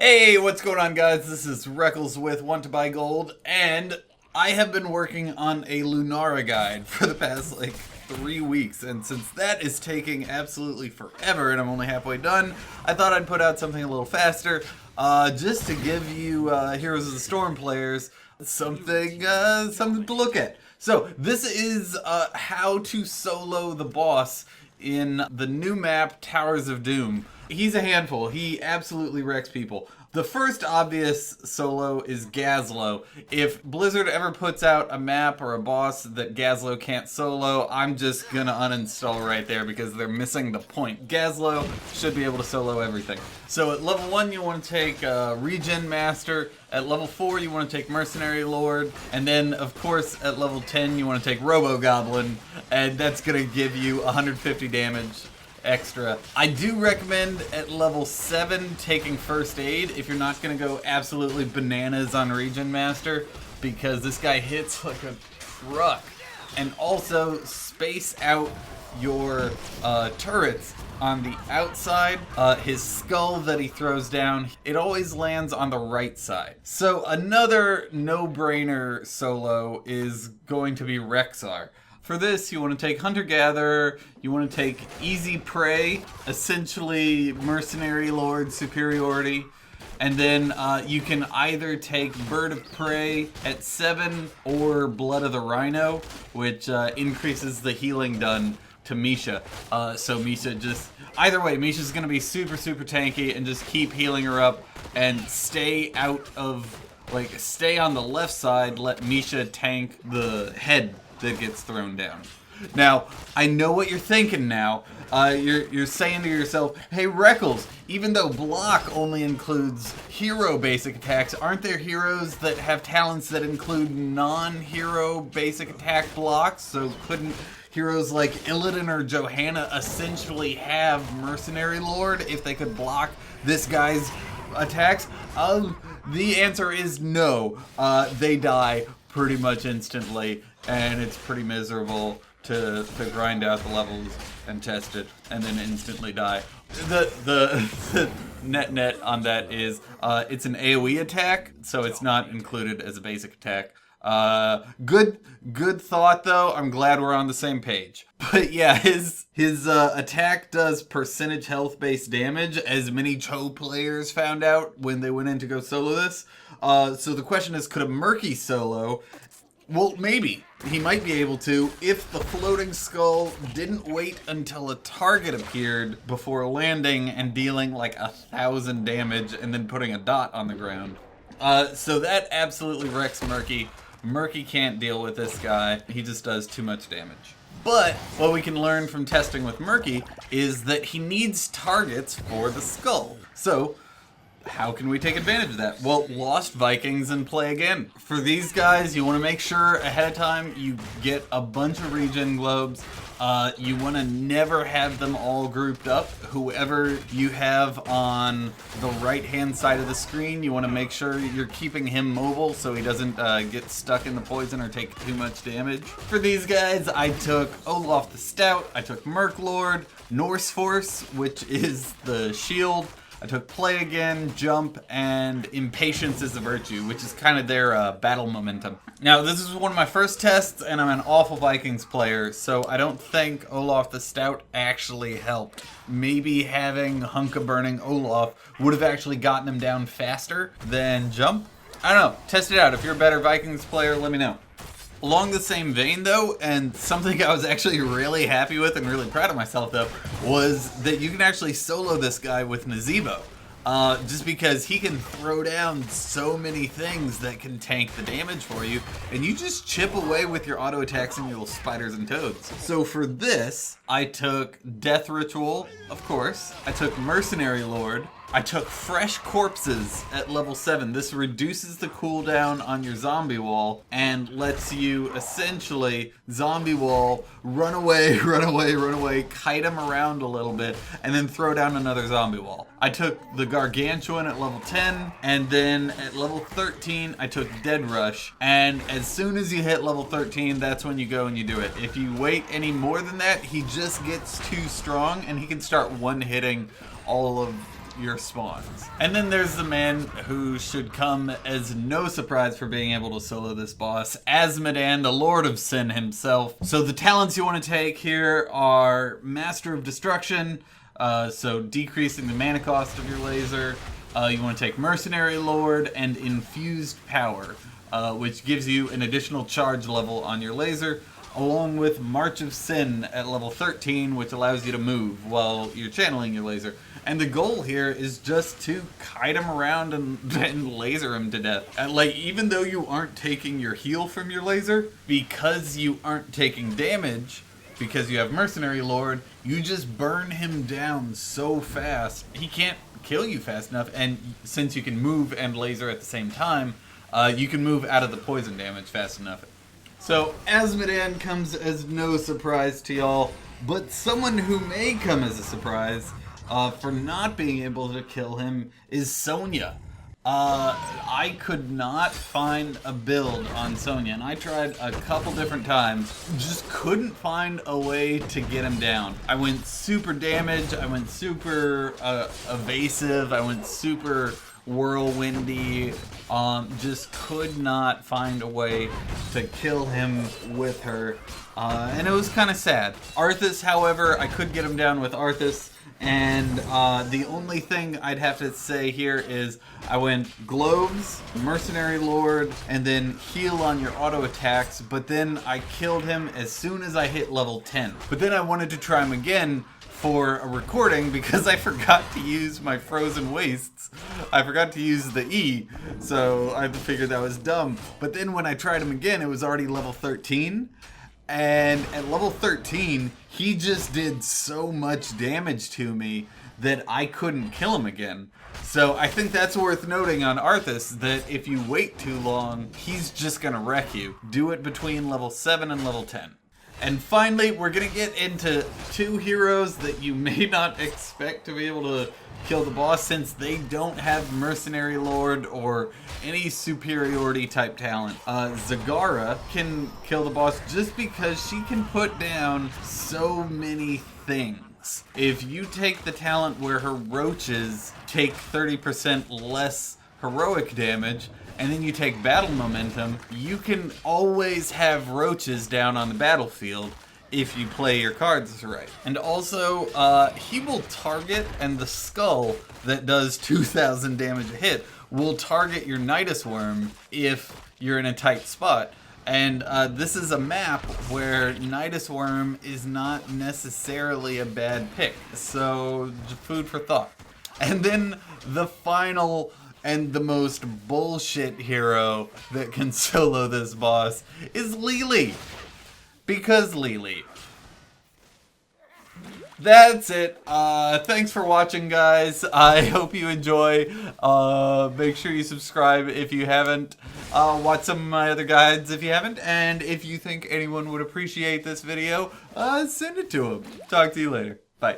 Hey, what's going on, guys? This is Reckles with WTBGold, and I have been working on a Lunara guide for the past, 3 weeks, and since that is taking absolutely forever and I'm only halfway done, I thought I'd put out something a little faster, just to give you Heroes of the Storm players something to look at. So, this is how to solo the boss in the new map, Towers of Doom. He's a handful. He absolutely wrecks people. The first obvious solo is Gazlowe. If Blizzard ever puts out a map or a boss that Gazlowe can't solo, I'm just gonna uninstall right there because they're missing the point. Gazlowe should be able to solo everything. So at level 1 you want to take Regen Master, at level 4 you want to take Mercenary Lord, and then of course at level 10 you want to take RoboGoblin, and that's gonna give you 150 damage extra. I do recommend at level 7 taking first aid if you're not going to go absolutely bananas on Regen Master, because this guy hits like a truck. And also space out your turrets on the outside. His skull that he throws down, it always lands on the right side. So another no-brainer solo is going to be Rexxar. For this, you want to take Hunter-Gatherer, you want to take Easy Prey, essentially Mercenary Lord superiority, and then you can either take Bird of Prey at 7 or Blood of the Rhino, which increases the healing done to Misha. So Misha just, either way, Misha's going to be super tanky and just keep healing her up and stay out of, stay on the left side, let Misha tank the head that gets thrown down. Now, I know what you're thinking now. You're saying to yourself, hey Reckles, even though block only includes hero basic attacks, aren't there heroes that have talents that include non-hero basic attack blocks? So couldn't heroes like Illidan or Johanna essentially have Mercenary Lord if they could block this guy's attacks? The answer is no. They die pretty much instantly, and it's pretty miserable to grind out the levels and test it and then instantly die. The net on that is it's an AoE attack, so it's not included as a basic attack. Good thought though. I'm glad we're on the same page. But yeah, his attack does percentage health based damage, as many Cho players found out when they went in to go solo this. So the question is, could a Murky solo? Well, maybe. He might be able to if the floating skull didn't wait until a target appeared before landing and dealing 1,000 damage and then putting a dot on the ground. So that absolutely wrecks Murky. Murky can't deal with this guy. He just does too much damage. But what we can learn from testing with Murky is that he needs targets for the skull. So how can we take advantage of that? Well, Lost Vikings and play again. For these guys, you want to make sure ahead of time you get a bunch of regen globes. You want to never have them all grouped up. Whoever you have on the right-hand side of the screen, you want to make sure you're keeping him mobile so he doesn't get stuck in the poison or take too much damage. For these guys, I took Olaf the Stout, I took Merc Lord, Norse Force, which is the shield, I took Play Again, Jump, and Impatience is a Virtue, which is kind of their battle momentum. Now, this is one of my first tests, and I'm an awful Vikings player, so I don't think Olaf the Stout actually helped. Maybe having Hunka-burning Olaf would have actually gotten him down faster than Jump? I don't know. Test it out. If you're a better Vikings player, let me know. Along the same vein though, and something I was actually really happy with and really proud of myself though, was that you can actually solo this guy with Nazeebo. Just because he can throw down so many things that can tank the damage for you, and you just chip away with your auto attacks and your little spiders and toads. So for this, I took Death Ritual, of course. I took Mercenary Lord. I took Fresh Corpses at level 7. This reduces the cooldown on your zombie wall and lets you essentially zombie wall, run away, kite him around a little bit, and then throw down another zombie wall. I took the Gargantuan at level 10, and then at level 13, I took Dead Rush. And as soon as you hit level 13, that's when you go and you do it. If you wait any more than that, he just gets too strong, and he can start one-hitting all of your spawns. And then there's the man who should come as no surprise for being able to solo this boss, Azmodan, the Lord of Sin himself. So the talents you want to take here are Master of Destruction, so decreasing the mana cost of your laser. You want to take Mercenary Lord and Infused Power, which gives you an additional charge level on your laser, along with March of Sin at level 13, which allows you to move while you're channeling your laser. And the goal here is just to kite him around and laser him to death. And like, even though you aren't taking your heal from your laser, because you aren't taking damage, because you have Mercenary Lord, you just burn him down so fast. He can't kill you fast enough, and since you can move and laser at the same time, you can move out of the poison damage fast enough. So Azmodan comes as no surprise to y'all, but someone who may come as a surprise for not being able to kill him is Sonya. I could not find a build on Sonya, and I tried a couple different times, just couldn't find a way to get him down. I went super damage, I went super evasive, I went super whirlwindy, just could not find a way to kill him with her, and it was kind of sad. Arthas, however, I could get him down with Arthas, and the only thing I'd have to say here is I went Globes, Mercenary Lord, and then heal on your auto attacks, but then I killed him as soon as I hit level 10. But then I wanted to try him again for a recording because I forgot to use my frozen wastes. I forgot to use the E, so I figured that was dumb. But then when I tried him again, it was already level 13. And at level 13, he just did so much damage to me that I couldn't kill him again. So I think that's worth noting on Arthas, that if you wait too long, he's just gonna wreck you. Do it between level 7 and level 10. And finally, we're gonna get into two heroes that you may not expect to be able to kill the boss, since they don't have Mercenary Lord or any superiority type talent. Zagara can kill the boss just because she can put down so many things. If you take the talent where her roaches take 30% less heroic damage, and then you take battle momentum, you can always have roaches down on the battlefield if you play your cards right. And also, he will target, and the skull that does 2,000 damage a hit will target your Nidus Worm if you're in a tight spot. And this is a map where Nidus Worm is not necessarily a bad pick. So, food for thought. And then the final and the most bullshit hero that can solo this boss is Li Li. Because Li Li. That's it. Thanks for watching, guys. I hope you enjoy. Make sure you subscribe if you haven't. Watch some of my other guides if you haven't. And if you think anyone would appreciate this video, send it to them. Talk to you later. Bye.